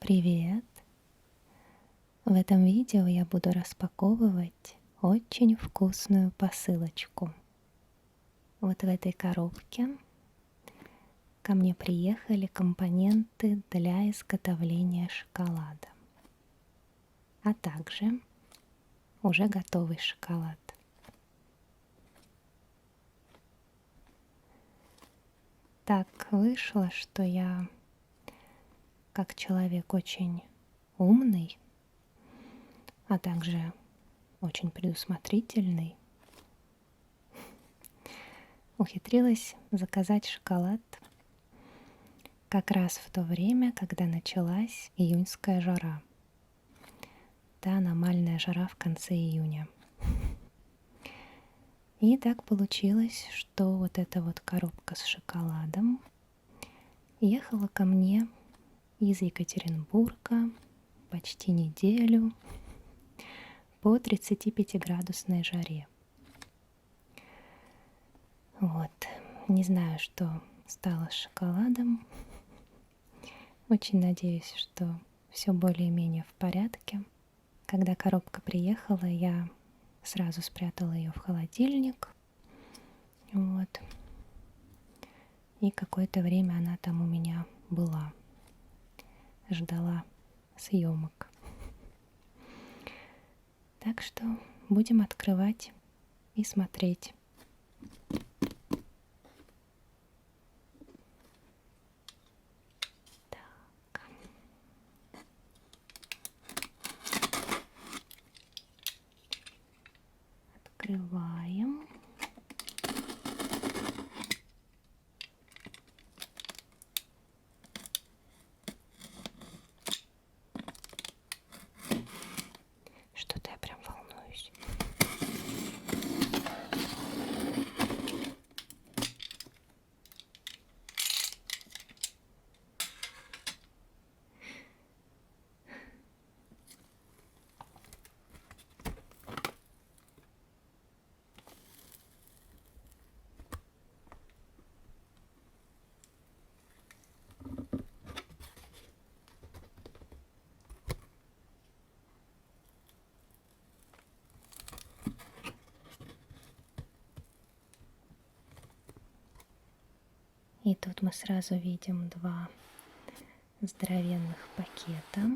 Привет! В этом видео я буду распаковывать очень вкусную посылочку. Вот в этой коробке ко мне приехали компоненты для изготовления шоколада, а также уже готовый шоколад. Так вышло, что я, как человек очень умный, а также очень предусмотрительный, ухитрилась заказать шоколад как раз в то время, когда началась июньская жара. Та аномальная жара в конце июня. И так получилось, что вот эта вот коробка с шоколадом ехала ко мне из Екатеринбурга почти неделю по 35-градусной жаре. Вот. Не знаю, что стало с шоколадом. Очень надеюсь, что все более-менее в порядке. Когда коробка приехала, я сразу спрятала ее в холодильник. Вот. И какое-то время она там у меня была. Ждала съемок. Так что будем открывать и смотреть. Так. Открываем. Что-то я прям волнуюсь. И тут мы сразу видим два здоровенных пакета.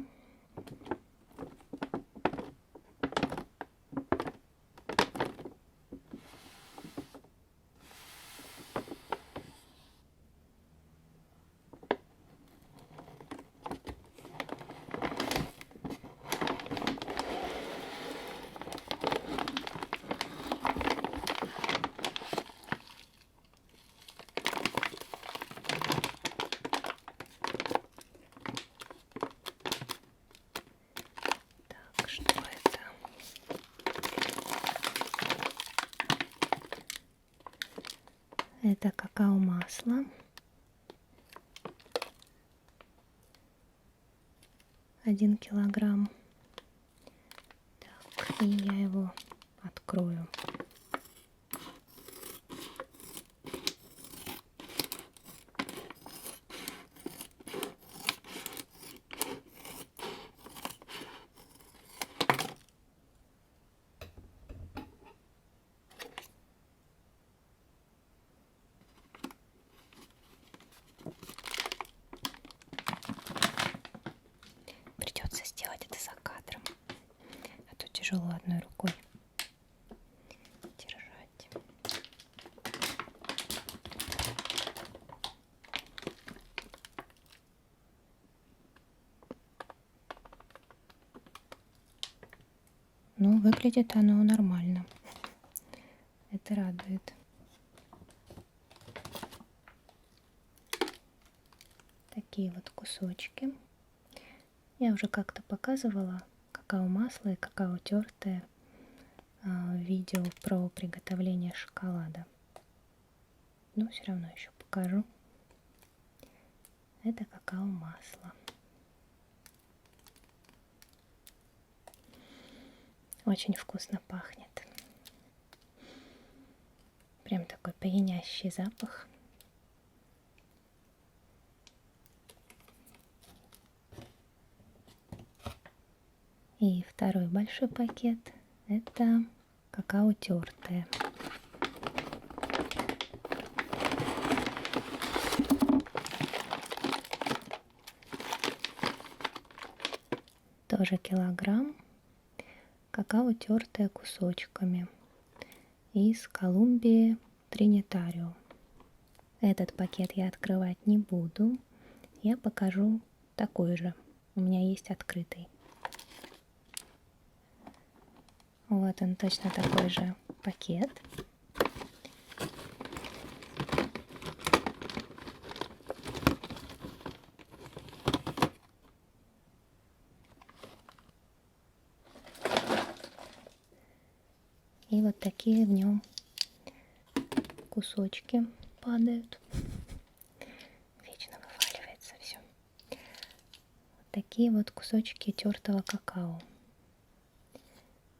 Так, что это? Это какао-масло. 1 килограмм. Так, и я его открою. Придется сделать это за кадром, а то тяжело одной рукой держать. Ну, выглядит оно нормально. Это радует. Такие вот кусочки. Я уже как-то показывала какао-масло и какао тертое в видео про приготовление шоколада. Но все равно еще покажу. Это какао-масло. Очень вкусно пахнет. Прям такой пьянящий запах. И второй большой пакет — это какао тертое. Тоже килограмм. Какао тертое кусочками из Колумбии Тринитарио. Этот пакет я открывать не буду. Я покажу такой же. У меня есть открытый. Вот он, точно такой же пакет. И вот такие в нем кусочки падают. Вечно вываливается все. Вот такие вот кусочки тертого какао.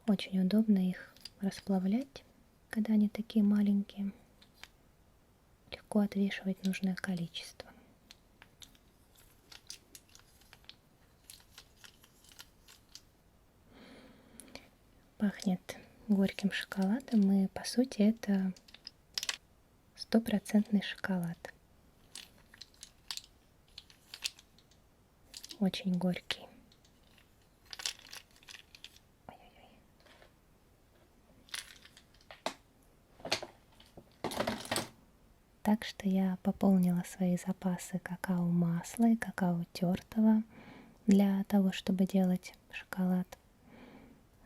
Очень удобно их расплавлять, когда они такие маленькие. Легко отвешивать нужное количество. Пахнет горьким шоколадом, и по сути это стопроцентный шоколад. Очень горький. Ой-ой-ой. Так что я пополнила свои запасы какао-масла и какао тертого для того, чтобы делать шоколад.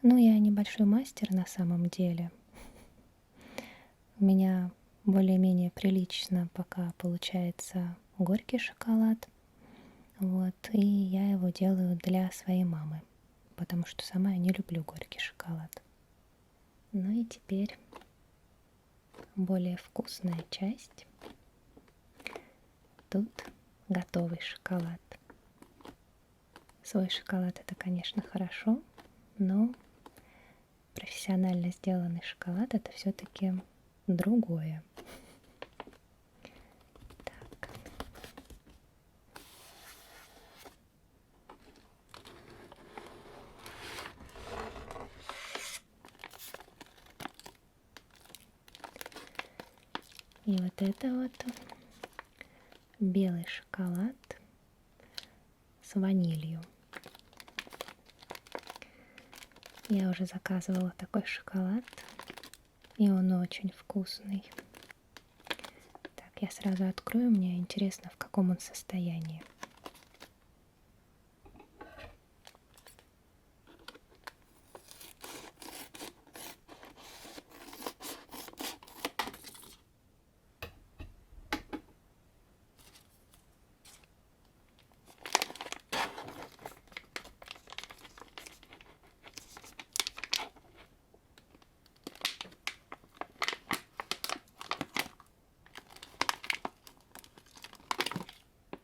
Ну, я небольшой мастер на самом деле. У меня более-менее прилично пока получается горький шоколад. Вот, и я его делаю для своей мамы, потому что сама я не люблю горький шоколад. Ну и теперь более вкусная часть. Тут готовый шоколад. Свой шоколад это, конечно, хорошо, но профессионально сделанный шоколад это все-таки другое. Так. И вот это вот белый шоколад с ванилью. Я уже заказывала такой шоколад, и он очень вкусный. Так, я сразу открою, мне интересно, в каком он состоянии.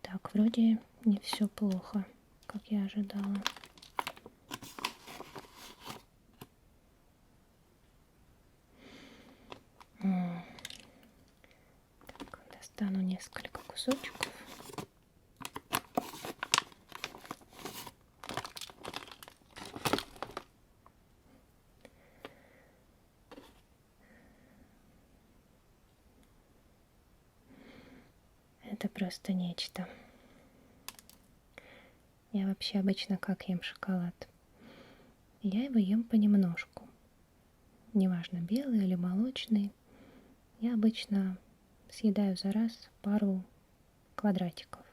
Так, вроде не все плохо, как я ожидала. Так, достану несколько кусочков. Это просто нечто. Я вообще обычно как ем шоколад? Я его ем понемножку. Неважно, белый или молочный. Я обычно съедаю за раз пару квадратиков.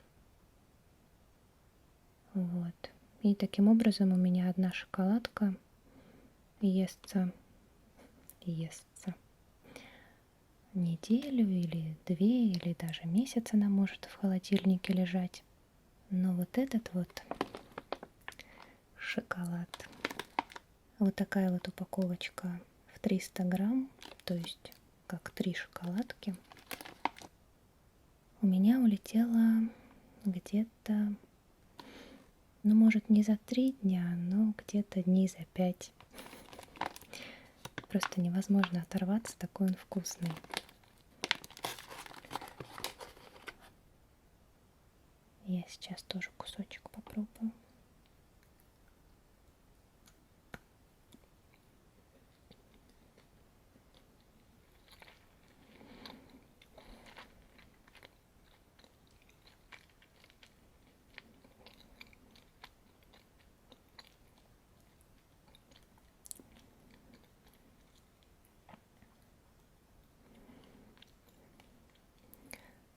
Вот. И таким образом у меня одна шоколадка естся неделю или две, или даже месяц она может в холодильнике лежать. Но вот этот вот шоколад, вот такая вот упаковочка в 300 грамм, то есть как 3 шоколадки, у меня улетела где-то, ну может не за 3 дня, но где-то дней за 5. Просто невозможно оторваться, такой он вкусный. Я сейчас тоже кусочек попробую.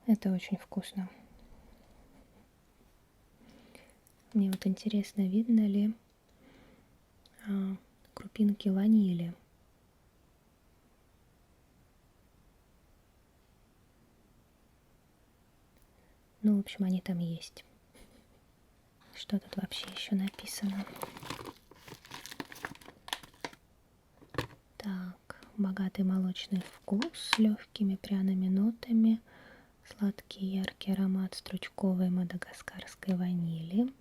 Это очень вкусно. Мне вот интересно, видно ли крупинки ванили. Ну, в общем, они там есть. Что тут вообще еще написано? Так, богатый молочный вкус с легкими пряными нотами, сладкий яркий аромат стручковой мадагаскарской ванили,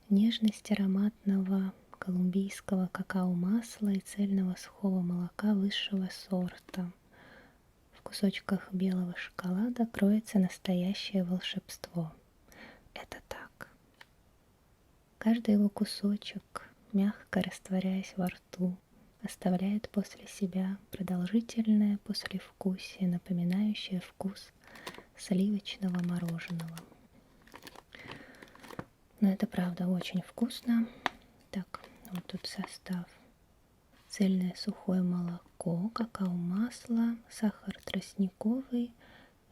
нежность ароматного колумбийского какао-масла и цельного сухого молока высшего сорта. В кусочках белого шоколада кроется настоящее волшебство. Это так. Каждый его кусочек, мягко растворяясь во рту, оставляет после себя продолжительное послевкусие, напоминающее вкус сливочного мороженого. Но это правда очень вкусно. Так, вот тут состав. Цельное сухое молоко, какао-масло, сахар тростниковый,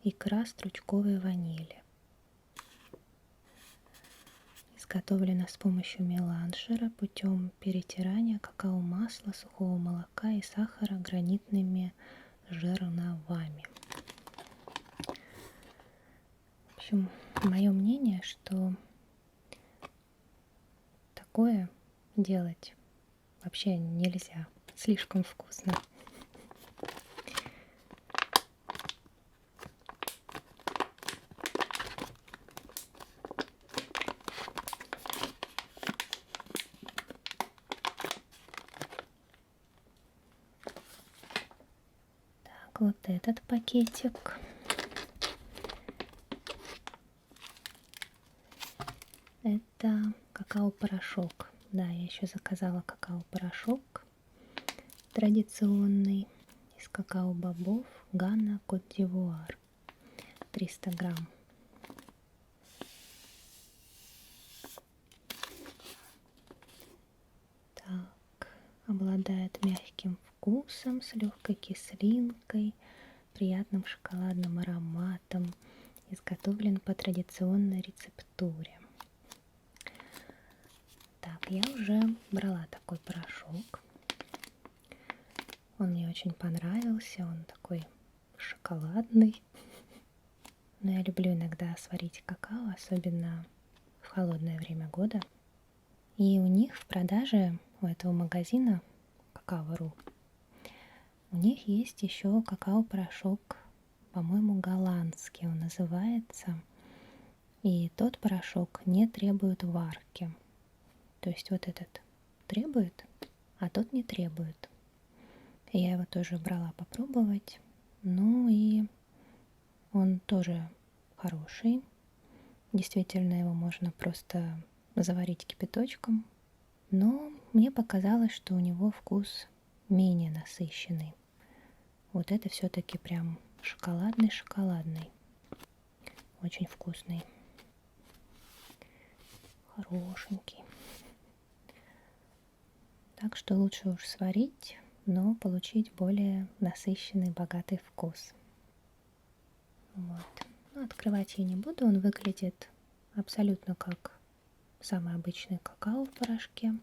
икра стручковой ванили. Изготовлено с помощью меланжера путем перетирания какао-масла, сухого молока и сахара гранитными жерновами. В общем, мое мнение, что такое делать вообще нельзя. Слишком вкусно. Так, вот этот пакетик. Это какао-порошок. Да, я еще заказала какао-порошок традиционный из какао-бобов Гана, Кот-д'Ивуар. 300 грамм. Так, обладает мягким вкусом с легкой кислинкой, приятным шоколадным ароматом. Изготовлен по традиционной рецептуре. Так, я уже брала такой порошок. Он мне очень понравился, он такой шоколадный. Но я люблю иногда сварить какао, особенно в холодное время года. И у них в продаже, у этого магазина Какао.ру, у них есть еще какао-порошок, по-моему, голландский он называется. И тот порошок не требует варки. То есть вот этот требует, а тот не требует. И я его тоже брала попробовать. Ну и он тоже хороший. Действительно, его можно просто заварить кипяточком. Но мне показалось, что у него вкус менее насыщенный. Вот это все-таки прям шоколадный-шоколадный. Очень вкусный. Хорошенький. Так что лучше уж сварить, но получить более насыщенный, богатый вкус. Вот. Ну, открывать я не буду, он выглядит абсолютно как самый обычный какао в порошке.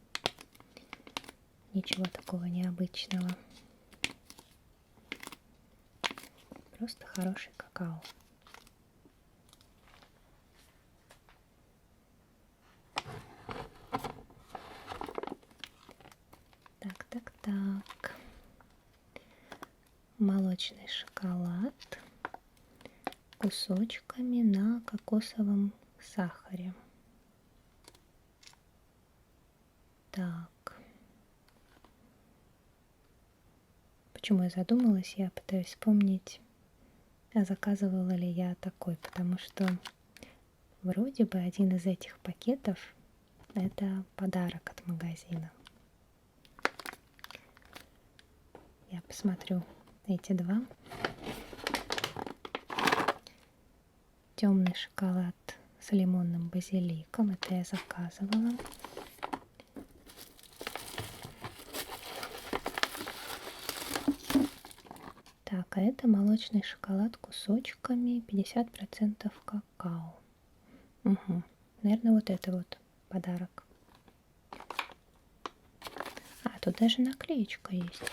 Ничего такого необычного. Просто хороший какао. Так. Молочный шоколад кусочками на кокосовом сахаре. Так. Почему я задумалась? Я пытаюсь вспомнить, а заказывала ли я такой, потому что вроде бы один из этих пакетов это подарок от магазина. Я посмотрю эти два. Темный шоколад с лимонным базиликом. Это я заказывала. Так, Так, а это молочный шоколад кусочками, 50% какао. Угу. Наверное, вот это вот подарок. А, тут даже наклеечка есть.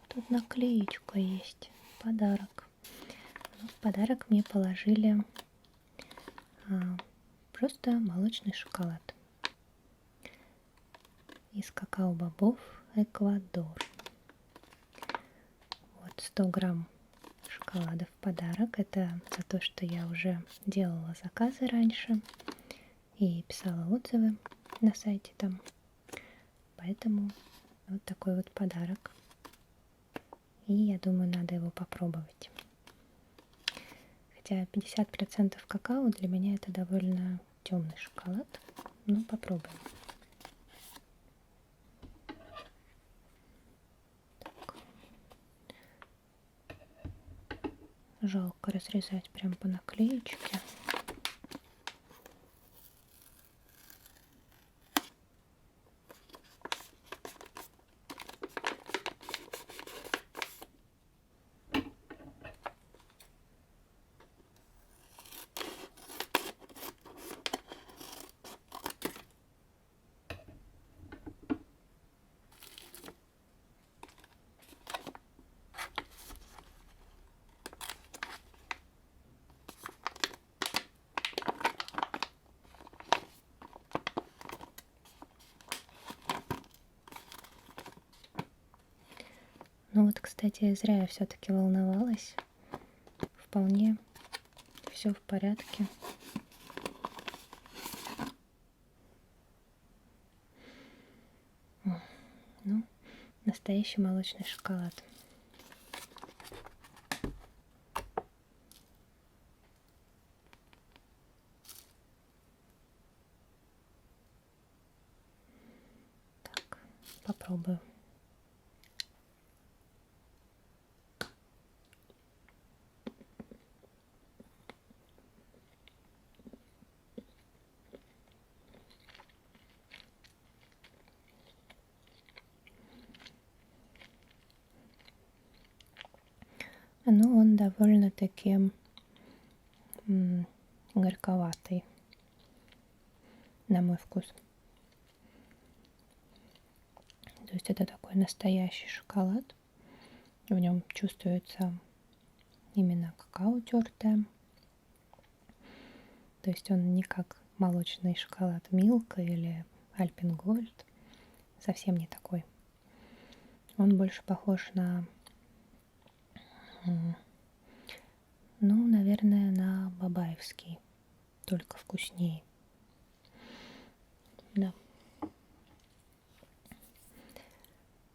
Тут наклеечка есть. Подарок. Ну, в подарок мне положили просто молочный шоколад из какао-бобов Эквадор. Вот 100 грамм шоколада в подарок. Это за то, что я уже делала заказы раньше и писала отзывы на сайте там. Поэтому вот такой вот подарок. И я думаю, надо его попробовать. Хотя 50% какао для меня это довольно темный шоколад. Ну, попробуем. Так. Жалко разрезать прям по наклеечке. Ну вот, кстати, зря я все-таки волновалась. Вполне все в порядке. Ну, настоящий молочный шоколад. Так, попробую. Ну, он довольно-таки горьковатый, на мой вкус. То есть это такой настоящий шоколад. В нем чувствуется именно какао тертое. То есть он не как молочный шоколад Милка или Альпенгольд. Совсем не такой. Он больше похож на, ну, наверное, на бабаевский, только вкуснее. Да.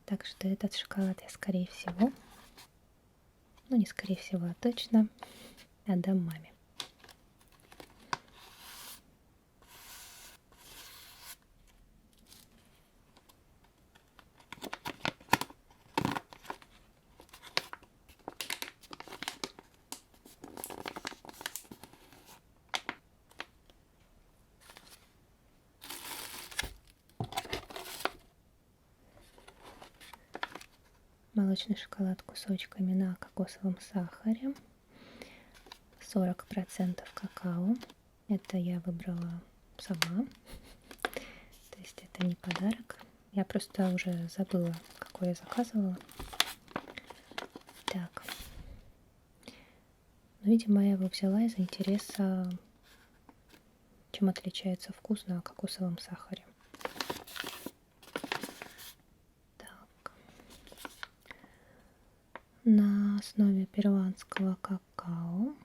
Так что этот шоколад я, скорее всего, ну не скорее всего, а точно отдам маме. Молочный шоколад кусочками на кокосовом сахаре, 40% какао. Это я выбрала сама, то есть это не подарок. Я просто уже забыла, какой я заказывала. Так, ну, видимо, я его взяла из интереса, чем отличается вкус на кокосовом сахаре. На основе перуанского какао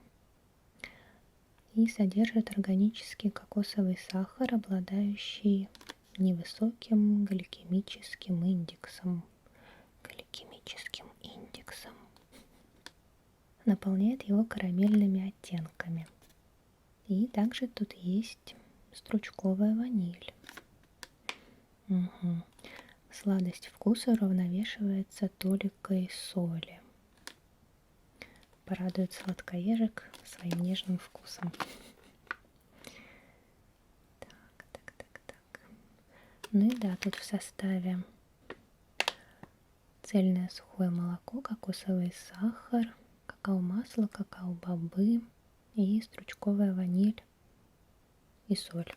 и содержит органический кокосовый сахар, обладающий невысоким гликемическим индексом. Наполняет его карамельными оттенками. И также тут есть стручковая ваниль. Угу. Сладость вкуса уравновешивается толикой соли. Порадует сладкоежек своим нежным вкусом. Так. Ну и да, тут в составе цельное сухое молоко, кокосовый сахар, какао-масло, какао-бобы и стручковая ваниль и соль.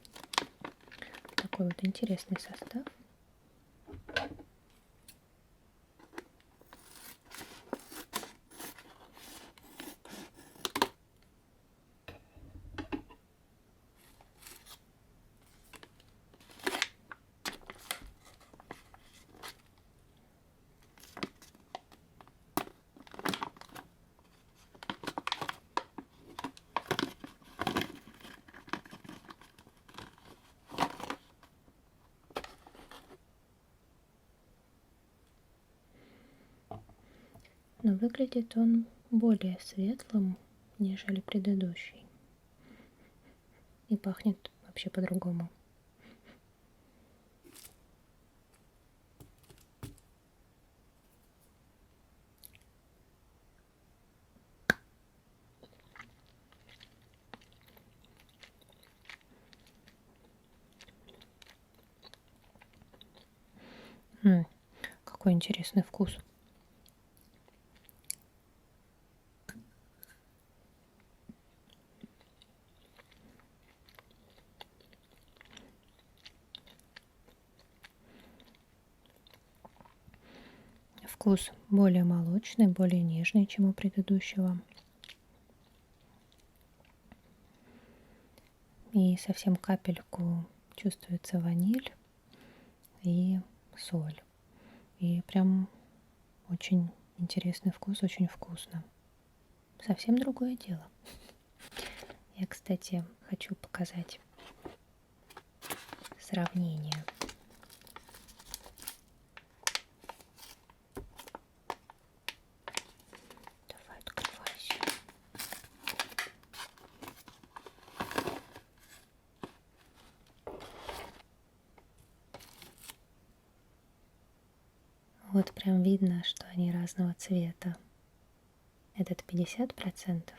Такой вот интересный состав. Но выглядит он более светлым, нежели предыдущий. И пахнет вообще по-другому. Какой интересный вкус. Вкус более молочный, более нежный, чем у предыдущего. И совсем капельку чувствуется ваниль и соль. И прям очень интересный вкус, очень вкусно. Совсем другое дело. Я, кстати, хочу показать сравнение. Давай открывайся. Вот прям видно, что они разного цвета. Этот 50%,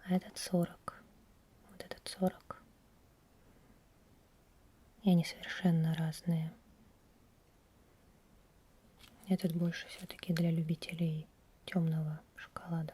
а этот 40%. Вот этот 40%. И они совершенно разные. Этот больше все-таки для любителей темного шоколада.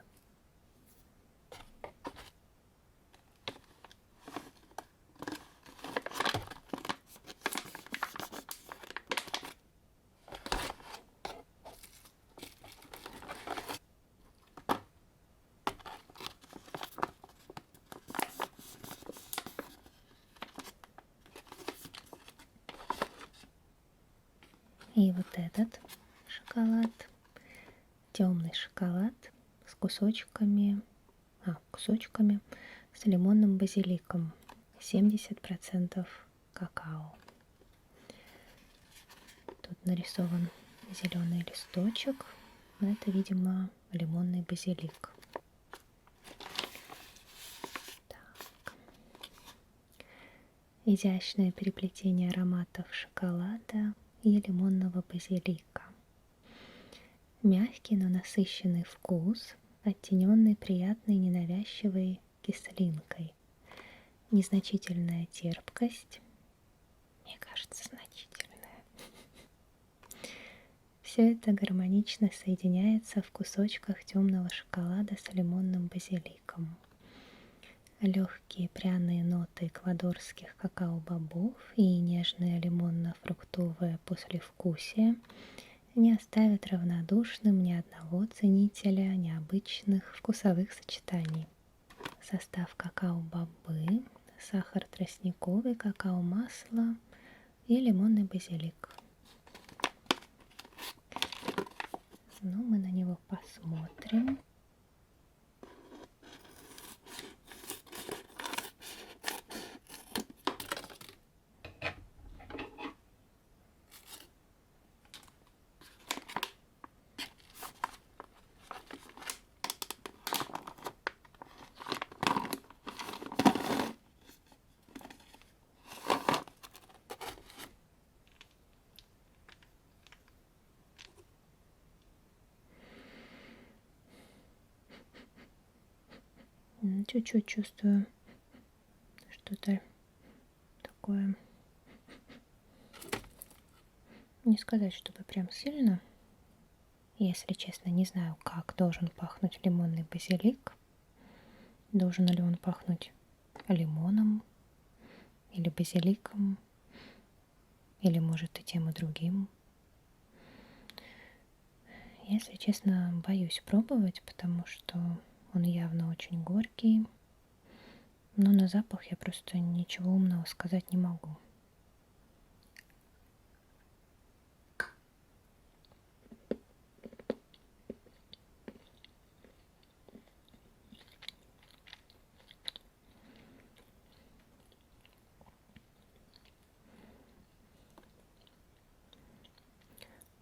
И вот этот шоколад, темный шоколад с кусочками с лимонным базиликом, 70% какао. Тут нарисован зеленый листочек, но это, видимо, лимонный базилик. Так. Изящное переплетение ароматов шоколада и лимонного базилика. Мягкий, но насыщенный вкус, оттененный приятной ненавязчивой кислинкой. Незначительная терпкость. Мне кажется, значительная. Все это гармонично соединяется в кусочках темного шоколада с лимонным базиликом. Легкие пряные ноты эквадорских какао-бобов и нежное лимонно-фруктовое послевкусие не оставят равнодушным ни одного ценителя необычных вкусовых сочетаний. Состав какао-бобы, сахар тростниковый, какао-масло и лимонный базилик. Ну, мы на него посмотрим. Чуть-чуть чувствую что-то такое. Не сказать, чтобы прям сильно, Если честно, не знаю, как должен пахнуть лимонный базилик. Должен ли он пахнуть лимоном или базиликом, или может и тем и другим. Если честно, боюсь пробовать, потому что он явно очень горький, но на запах я просто ничего умного сказать не могу.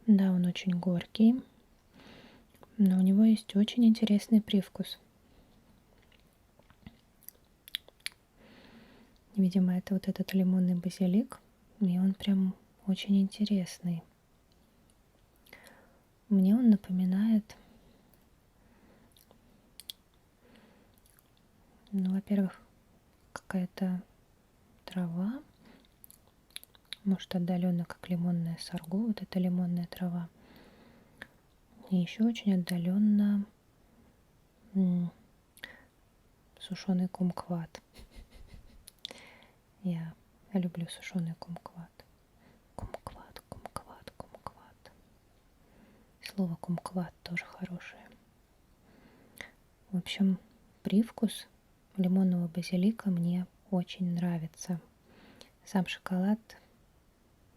Да, он очень горький, но у него есть очень интересный привкус. Видимо, это вот этот лимонный базилик, и он прям очень интересный. Мне он напоминает, ну, во-первых, какая-то трава, может, отдаленно как лимонная сорго, вот эта лимонная трава. И еще очень отдаленно сушеный кумкват. Я люблю сушеный кумкват. Кумкват, кумкват, кумкват. Слово кумкват тоже хорошее. В общем, привкус лимонного базилика мне очень нравится. Сам шоколад,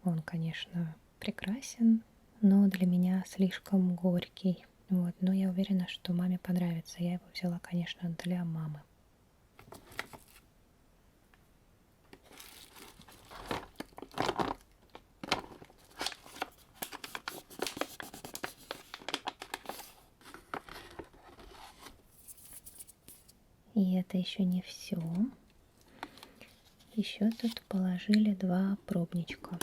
он, конечно, прекрасен, но для меня слишком горький. Вот. Но я уверена, что маме понравится. Я его взяла, конечно, для мамы. И это еще не все. Еще тут положили 2 пробничка.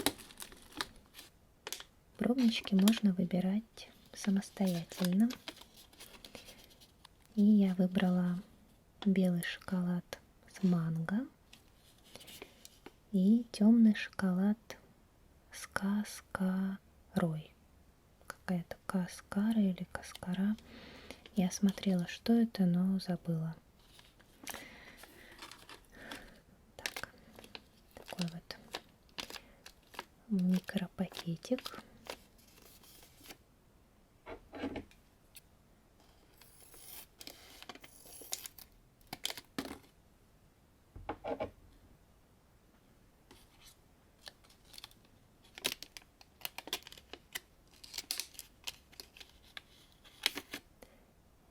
Пробнички можно выбирать самостоятельно. И я выбрала белый шоколад с манго и темный шоколад с каскарой. Какая-то каскара или каскара. Я смотрела, что это, но забыла. Так, такой вот микропакетик.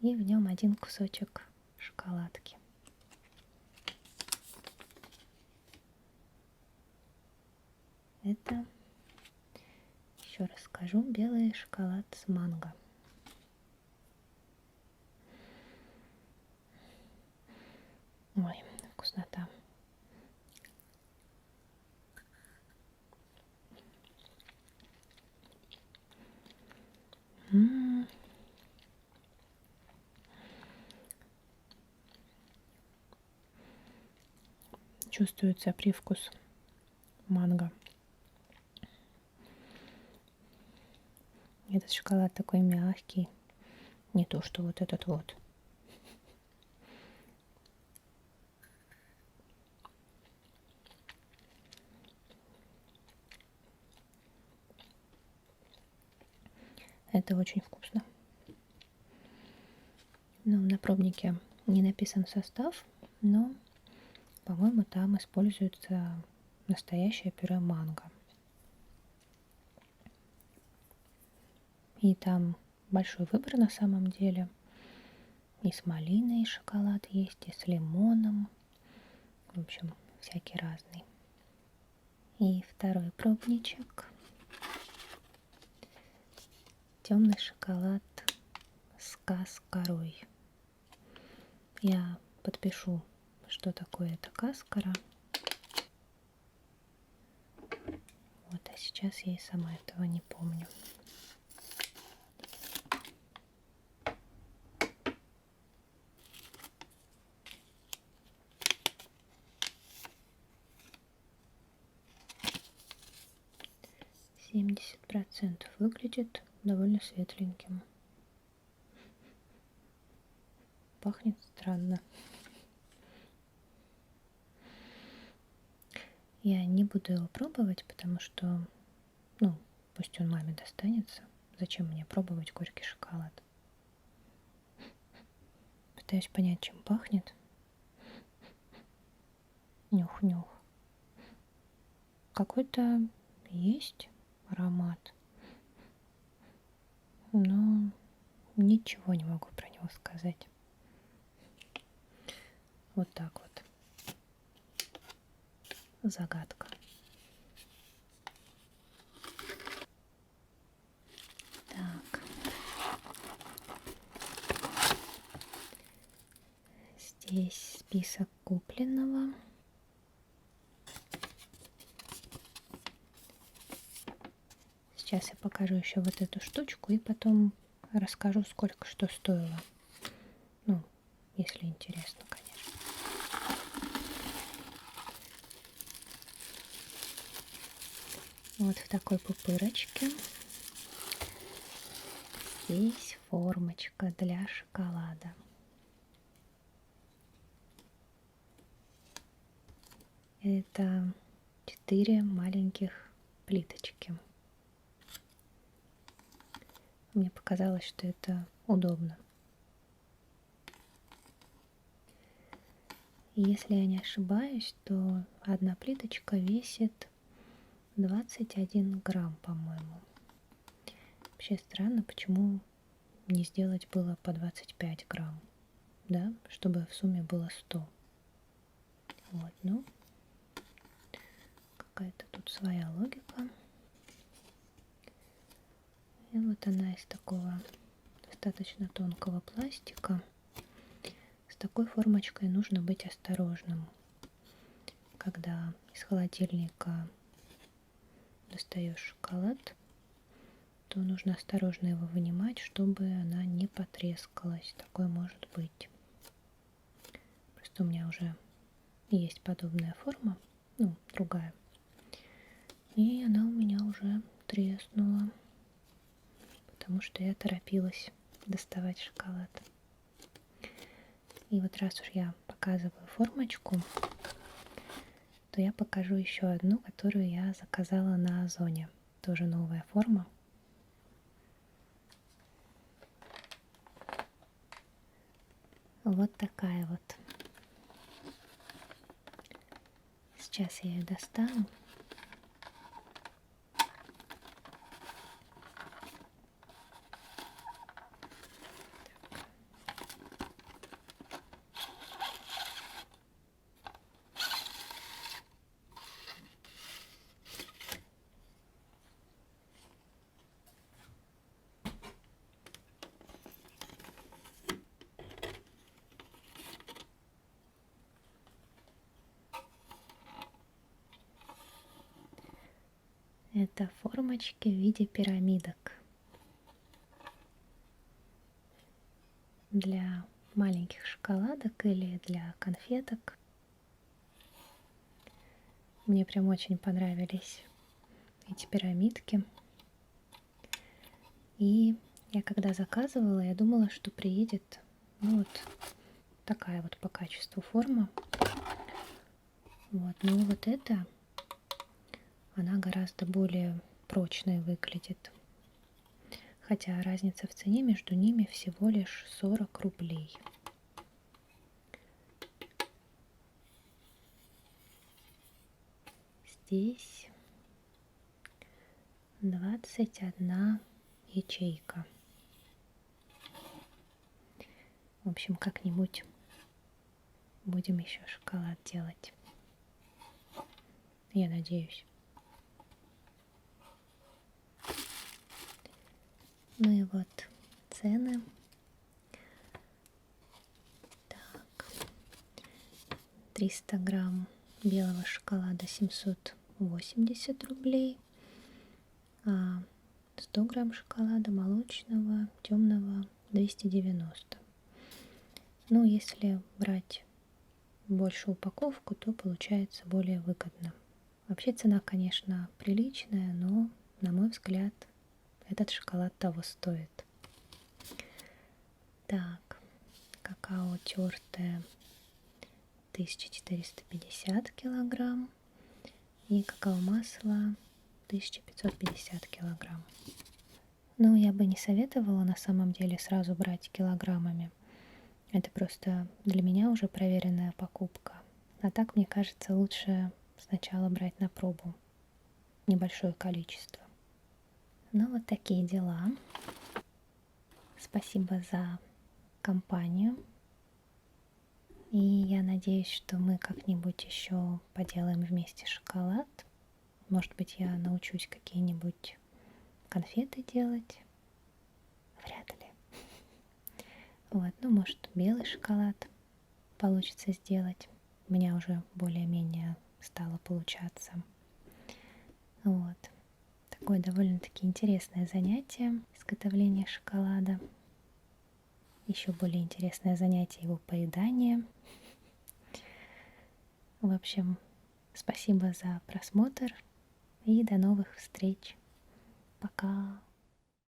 И в нем 1 кусочек шоколадки. Это, еще раз скажу, белый шоколад с манго. Ой, вкуснота. Чувствуется привкус манго. Этот шоколад такой мягкий, не то что вот этот вот. Это очень вкусно. Ну, на пробнике не написан состав, но, по-моему, там используется настоящее пюре манго. И там большой выбор на самом деле. И с малиной шоколад есть, и с лимоном. В общем, всякий разный. И второй пробничек. Темный шоколад с каскарой. Я подпишу, что такое эта каскара. Вот, а сейчас я и сама этого не помню. %70 выглядит довольно светленьким. пахнет странно. Я не буду его пробовать, потому что, ну, пусть он маме достанется. Зачем мне пробовать горький шоколад? Пытаюсь понять, чем пахнет. Нюх-нюх. Какой-то есть аромат, но ничего не могу про него сказать. Вот так вот. Загадка. Так. Здесь список купленного. Сейчас я покажу еще вот эту штучку и потом расскажу, сколько что стоило. Ну, если интересно, конечно. Вот в такой пупырочке. Здесь формочка для шоколада. Это 4 маленьких плиточки. Мне показалось, что это удобно. Если я не ошибаюсь, то одна плиточка весит 21 грамм, по-моему. Вообще странно, почему не сделать было по 25 грамм, да, чтобы в сумме было 100. Вот, ну, какая-то тут своя логика. И вот она из такого достаточно тонкого пластика. С такой формочкой нужно быть осторожным. Когда из холодильника достаешь шоколад, то нужно осторожно его вынимать, чтобы она не потрескалась. Такое может быть. Просто у меня уже есть подобная форма, ну, другая. И она у меня уже треснула, потому что я торопилась доставать шоколад. И вот раз уж я показываю формочку, то я покажу еще одну, которую я заказала на Озоне. Тоже новая форма. Вот такая вот. Сейчас я ее достану. Это формочки в виде пирамидок для маленьких шоколадок или для конфеток. Мне прям очень понравились эти пирамидки. И я когда заказывала, я думала, что приедет, ну, вот такая вот по качеству форма. Вот, но вот эта, она гораздо более прочной выглядит. Хотя разница в цене между ними всего лишь 40 рублей. Здесь 21 ячейка. В общем, как-нибудь будем еще шоколад делать. Я надеюсь. Ну и вот цены. Так. 300 грамм белого шоколада 780 рублей. А 100 грамм шоколада молочного, темного 290. Ну, если брать большую упаковку, то получается более выгодно. Вообще цена, конечно, приличная, но, на мой взгляд, этот шоколад того стоит. Так, какао тертое 1450 килограмм и какао-масло 1550 килограмм. Ну, я бы не советовала на самом деле сразу брать килограммами. Это просто для меня уже проверенная покупка. А так, мне кажется, лучше сначала брать на пробу небольшое количество. Ну, вот такие дела. Спасибо за компанию. И я надеюсь, что мы как-нибудь еще поделаем вместе шоколад. Может быть, я научусь какие-нибудь конфеты делать. Вряд ли. Вот, ну, может, белый шоколад получится сделать. У меня уже более-менее стало получаться. Вот. Такое довольно-таки интересное занятие изготовления шоколада. Еще более интересное занятие его поедания. В общем, спасибо за просмотр и до новых встреч. Пока!